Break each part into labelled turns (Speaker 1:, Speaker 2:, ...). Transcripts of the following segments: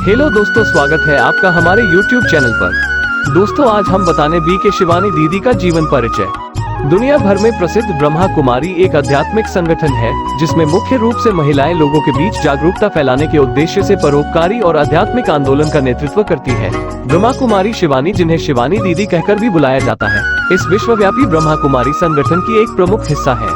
Speaker 1: Hello दोस्तों, स्वागत है आपका हमारे YouTube चैनल पर। दोस्तों, आज हम बताने बीके शिवानी दीदी का जीवन परिचय। दुनिया भर में प्रसिद्ध ब्रह्मा कुमारी एक आध्यात्मिक संगठन है जिसमें मुख्य रूप से महिलाएं लोगों के बीच जागरूकता फैलाने के उद्देश्य से परोपकारी और आध्यात्मिक आंदोलन का नेतृत्व करती है। ब्रह्मा कुमारी शिवानी, जिन्हें शिवानी दीदी कहकर भी बुलाया जाता है, इस विश्वव्यापी ब्रह्मा कुमारी संगठन की एक प्रमुख हिस्सा है।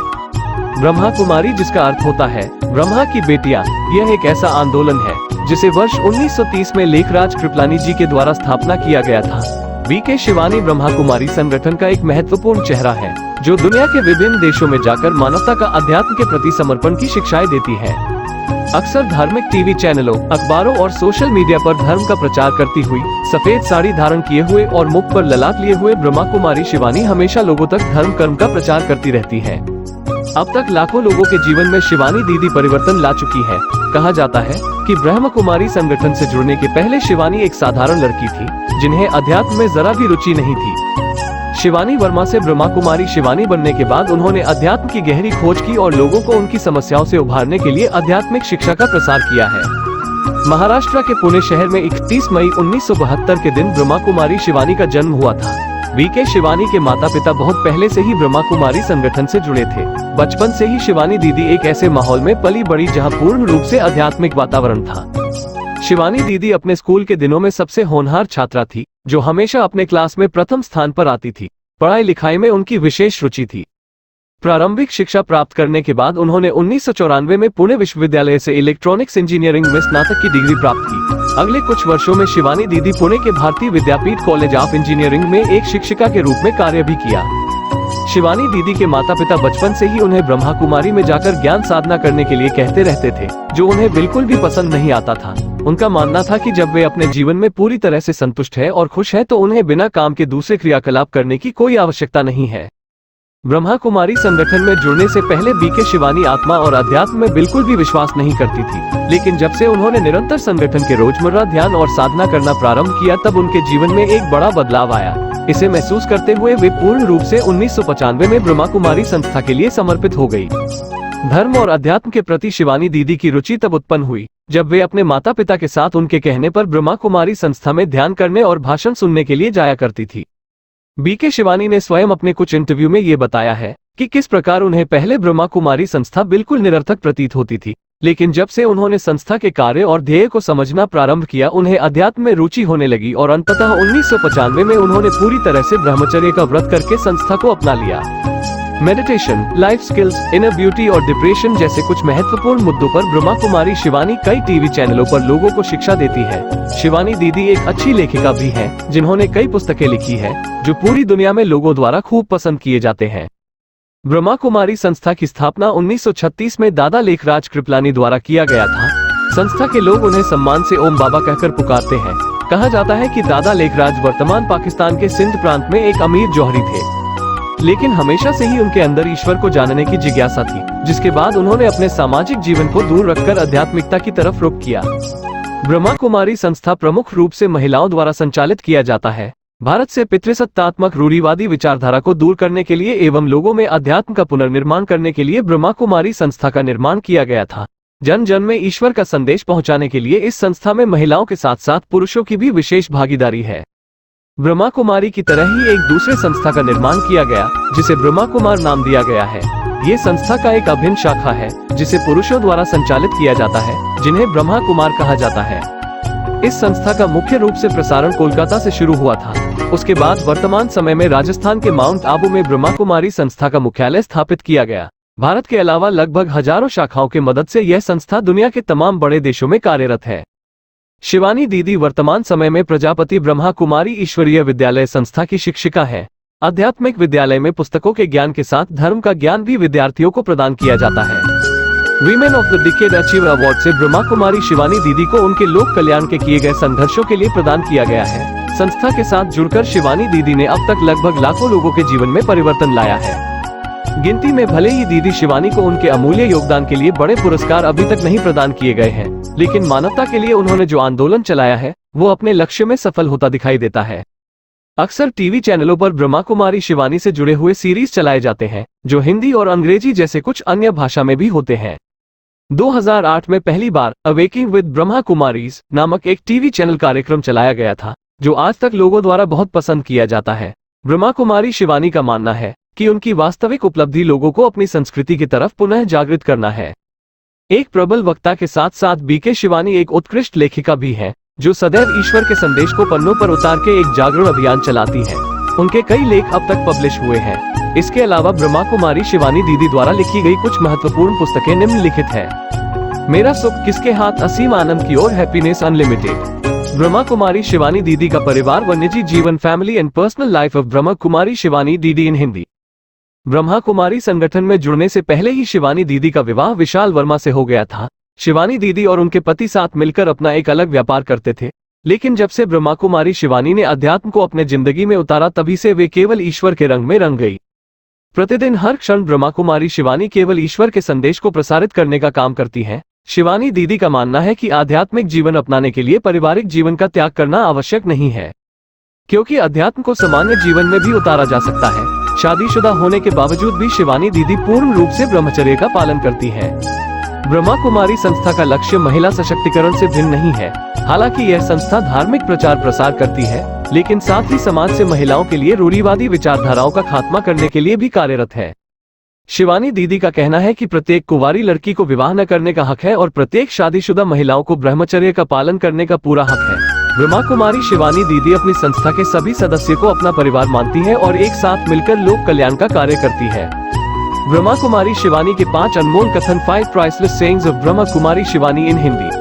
Speaker 1: ब्रह्मा कुमारी, जिसका अर्थ होता है ब्रह्मा की बेटियां, यह एक ऐसा आंदोलन है जिसे वर्ष 1930 में लेखराज कृपलानी जी के द्वारा स्थापना किया गया था। बीके शिवानी ब्रह्मा कुमारी संगठन का एक महत्वपूर्ण चेहरा है जो दुनिया के विभिन्न देशों में जाकर मानवता का अध्यात्म के प्रति समर्पण की शिक्षाएं देती है। अक्सर धार्मिक टीवी चैनलों, अखबारों और सोशल मीडिया पर धर्म का प्रचार करती हुई, सफेद साड़ी धारण किए हुए और मुख पर ललाट लिए हुए ब्रह्मा कुमारी शिवानी हमेशा लोगों तक धर्म कर्म का प्रचार करती रहती है। अब तक लाखों लोगों के जीवन में शिवानी दीदी परिवर्तन ला चुकी है। कहा जाता है कि ब्रह्म कुमारी संगठन से जुड़ने के पहले शिवानी एक साधारण लड़की थी जिन्हें अध्यात्म में जरा भी रुचि नहीं थी। शिवानी वर्मा से ब्रह्मा कुमारी शिवानी बनने के बाद उन्होंने अध्यात्म की गहरी खोज की और लोगों को उनकी समस्याओं से उभारने के लिए आध्यात्मिक शिक्षा का प्रसार किया है। महाराष्ट्र के पुणे शहर में 31 मई 1972 के दिन ब्रह्मा कुमारी शिवानी का जन्म हुआ था। बीके शिवानी के माता पिता बहुत पहले से ही ब्रह्मा कुमारी संगठन से जुड़े थे। बचपन से ही शिवानी दीदी एक ऐसे माहौल में पली बड़ी जहां पूर्ण रूप से आध्यात्मिक वातावरण था। शिवानी दीदी अपने स्कूल के दिनों में सबसे होनहार छात्रा थी जो हमेशा अपने क्लास में प्रथम स्थान पर आती थी। पढ़ाई लिखाई में उनकी विशेष रुचि थी। प्रारंभिक शिक्षा प्राप्त करने के बाद उन्होंने 1994 में पुणे विश्वविद्यालय से इलेक्ट्रॉनिक्स इंजीनियरिंग में स्नातक की डिग्री प्राप्त की। अगले कुछ वर्षों में शिवानी दीदी पुणे के भारतीय विद्यापीठ कॉलेज ऑफ इंजीनियरिंग में एक शिक्षिका के रूप में कार्य भी किया। शिवानी दीदी के माता पिता बचपन से ही उन्हें ब्रह्मा कुमारी में जाकर ज्ञान साधना करने के लिए कहते रहते थे, जो उन्हें बिल्कुल भी पसंद नहीं आता था। उनका मानना था कि जब वे अपने जीवन में पूरी तरह से संतुष्ट है और खुश है तो उन्हें बिना काम के दूसरे क्रियाकलाप करने की कोई आवश्यकता नहीं है। ब्रह्मा कुमारी संगठन में जुड़ने से पहले बीके शिवानी आत्मा और अध्यात्म में बिल्कुल भी विश्वास नहीं करती थी, लेकिन जब से उन्होंने निरंतर संगठन के रोजमर्रा ध्यान और साधना करना प्रारंभ किया तब उनके जीवन में एक बड़ा बदलाव आया। इसे महसूस करते हुए वे पूर्ण रूप से 1995 में ब्रह्मा कुमारी संस्था के लिए समर्पित हो गई। धर्म और अध्यात्म के प्रति शिवानी दीदी की रुचि तब उत्पन्न हुई जब वे अपने माता पिता के साथ उनके कहने पर ब्रह्मा कुमारी संस्था में ध्यान करने और भाषण सुनने के लिए जाया करती थी। बीके शिवानी ने स्वयं अपने कुछ इंटरव्यू में ये बताया है कि किस प्रकार उन्हें पहले ब्रह्मा कुमारी संस्था बिल्कुल निरर्थक प्रतीत होती थी, लेकिन जब से उन्होंने संस्था के कार्य और ध्येय को समझना प्रारंभ किया उन्हें अध्यात्म में रुचि होने लगी और अंततः 1995 में उन्होंने पूरी तरह से ब्रह्मचर्य का व्रत करके संस्था को अपना लिया। Meditation, life skills, inner beauty और डिप्रेशन जैसे कुछ महत्वपूर्ण मुद्दों पर ब्रह्मा कुमारी शिवानी कई टीवी चैनलों पर लोगों को शिक्षा देती है। शिवानी दीदी एक अच्छी लेखिका भी हैं, जिन्होंने कई पुस्तकें लिखी है जो पूरी दुनिया में लोगों द्वारा खूब पसंद किए जाते हैं। ब्रह्मा कुमारी संस्था की स्थापना 1936 में दादा लेखराज कृपलानी द्वारा किया गया था। संस्था के लोग उन्हें सम्मान से ओम बाबा कहकर पुकारते हैं। कहा जाता है कि दादा लेखराज वर्तमान पाकिस्तान के सिंध प्रांत में एक अमीर जौहरी थे, लेकिन हमेशा से ही उनके अंदर ईश्वर को जानने की जिज्ञासा थी, जिसके बाद उन्होंने अपने सामाजिक जीवन को दूर रखकर आध्यात्मिकता की तरफ रुख किया। ब्रह्मा कुमारी संस्था प्रमुख रूप से महिलाओं द्वारा संचालित किया जाता है। भारत से पितृसत्तात्मक रूढ़िवादी विचारधारा को दूर करने के लिए एवं लोगों में अध्यात्म का पुनर्निर्माण करने के लिए ब्रह्मा कुमारी संस्था का निर्माण किया गया था। जन जन में ईश्वर का संदेश पहुंचाने के लिए इस संस्था में महिलाओं के साथ साथ पुरुषों की भी विशेष भागीदारी है। ब्रह्मा कुमारी की तरह ही एक दूसरे संस्था का निर्माण किया गया जिसे ब्रह्मा कुमार नाम दिया गया है। ये संस्था का एक अभिन्न शाखा है जिसे पुरुषों द्वारा संचालित किया जाता है, जिन्हें ब्रह्मा कुमार कहा जाता है। इस संस्था का मुख्य रूप से प्रसारण कोलकाता से शुरू हुआ था। उसके बाद वर्तमान समय में राजस्थान के माउंट आबू में ब्रह्मा कुमारी संस्था का मुख्यालय स्थापित किया गया। भारत के अलावा लगभग हजारों शाखाओं के मदद से यह संस्था दुनिया के तमाम बड़े देशों में कार्यरत है। शिवानी दीदी वर्तमान समय में प्रजापति ब्रह्मा कुमारी ईश्वरीय विद्यालय संस्था की शिक्षिका है। आध्यात्मिक विद्यालय में पुस्तकों के ज्ञान के साथ धर्म का ज्ञान भी विद्यार्थियों को प्रदान किया जाता है। Women of the decade achiever award से ब्रह्मा कुमारी शिवानी दीदी को उनके लोक कल्याण के किए गए संघर्षों के लिए प्रदान किया गया है। संस्था के साथ जुड़कर शिवानी दीदी ने अब तक लगभग लाखों लोगों के जीवन में परिवर्तन लाया है। गिनती में भले ही दीदी शिवानी को उनके अमूल्य योगदान के लिए बड़े पुरस्कार अभी तक नहीं प्रदान किए गए हैं, लेकिन मानवता के लिए उन्होंने जो आंदोलन चलाया है वो अपने लक्ष्य में सफल होता दिखाई देता है। अक्सर टीवी चैनलों पर ब्रह्मा कुमारी शिवानी से जुड़े हुए सीरीज चलाए जाते हैं जो हिंदी और अंग्रेजी जैसे कुछ अन्य भाषा में भी होते हैं। 2008 में पहली बार अवेकिंग विद ब्रह्मा कुमारीज नामक एक टीवी चैनल कार्यक्रम चलाया गया था, जो आज तक लोगों द्वारा बहुत पसंद किया जाता है। ब्रह्मा कुमारी शिवानी का मानना है कि उनकी वास्तविक उपलब्धि लोगों को अपनी संस्कृति की तरफ पुनः जागृत करना है। एक प्रबल वक्ता के साथ साथ बीके शिवानी एक उत्कृष्ट लेखिका भी हैं, जो सदैव ईश्वर के संदेश को पन्नों पर उतार के एक जागरण अभियान चलाती हैं। उनके कई लेख अब तक पब्लिश हुए हैं। इसके अलावा ब्रह्मा कुमारी शिवानी दीदी द्वारा लिखी गई कुछ महत्वपूर्ण पुस्तकें निम्नलिखित है। मेरा सुख किसके हाथ, असीम आनंद की ओर, हैप्पीनेस अनलिमिटेड। ब्रह्मा कुमारी शिवानी दीदी का परिवार व निजी जीवन, family and personal life of Brahma Kumari Shivani Didi in Hindi. Brahma Kumari संगठन में जुड़ने से पहले ही शिवानी दीदी का विवाह विशाल वर्मा से हो गया था। शिवानी दीदी और उनके पति साथ मिलकर अपना एक अलग व्यापार करते थे, लेकिन जब से ब्रह्मा कुमारी शिवानी ने अध्यात्म को अपने जिंदगी में उतारा, तभी से वे केवल ईश्वर के रंग में रंग गई। प्रतिदिन हर क्षण ब्रह्मा कुमारी शिवानी केवल ईश्वर के संदेश को प्रसारित करने का काम करती हैं। शिवानी दीदी का मानना है कि आध्यात्मिक जीवन अपनाने के लिए पारिवारिक जीवन का त्याग करना आवश्यक नहीं है, क्योंकि अध्यात्म को सामान्य जीवन में भी उतारा जा सकता है। शादीशुदा होने के बावजूद भी शिवानी दीदी पूर्ण रूप से ब्रह्मचर्य का पालन करती है। ब्रह्मा कुमारी संस्था का लक्ष्य महिला सशक्तिकरण से भिन्न नहीं है। हालांकि यह संस्था धार्मिक प्रचार प्रसार करती है, लेकिन साथ ही समाज से महिलाओं के लिए रूढ़िवादी विचारधाराओं का खात्मा करने के लिए भी कार्यरत है। शिवानी दीदी का कहना है कि प्रत्येक कुंवारी लड़की को विवाह न करने का हक है और प्रत्येक शादीशुदा महिलाओं को ब्रह्मचर्य का पालन करने का पूरा हक है। ब्रह्मा कुमारी शिवानी दीदी अपनी संस्था के सभी सदस्यों को अपना परिवार मानती है और एक साथ मिलकर लोक कल्याण का कार्य करती है। ब्रह्मा कुमारी शिवानी के 5 अनमोल कथन, 5 priceless sayings of Brahma Kumari Shivani इन हिंदी।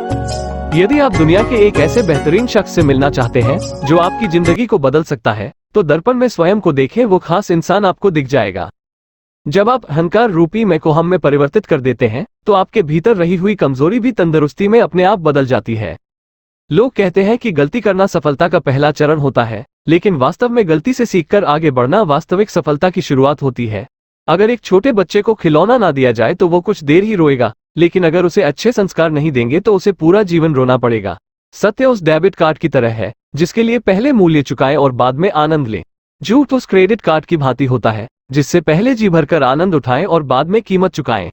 Speaker 1: यदि आप दुनिया के एक ऐसे बेहतरीन शख्स से मिलना चाहते हैं जो आपकी जिंदगी को बदल सकता है, तो दर्पण में स्वयं को देखें, वो खास इंसान आपको दिख जाएगा। जब आप अहंकार रूपी मैं को हम में परिवर्तित कर देते हैं, तो आपके भीतर रही हुई कमजोरी भी तंदुरुस्ती में अपने आप बदल जाती है। लोग कहते हैं कि गलती करना सफलता का पहला चरण होता है, लेकिन वास्तव में गलती से सीखकर आगे बढ़ना वास्तविक सफलता की शुरुआत होती है। अगर एक छोटे बच्चे को खिलौना ना दिया जाए तो वो कुछ देर ही रोएगा, लेकिन अगर उसे अच्छे संस्कार नहीं देंगे तो उसे पूरा जीवन रोना पड़ेगा। सत्य उस डेबिट कार्ड की तरह है जिसके लिए पहले मूल्य चुकाएं और बाद में आनंद लें। झूठ उस क्रेडिट कार्ड की भांति होता है जिससे पहले जी भरकर आनंद उठाएं और बाद में कीमत चुकाएं।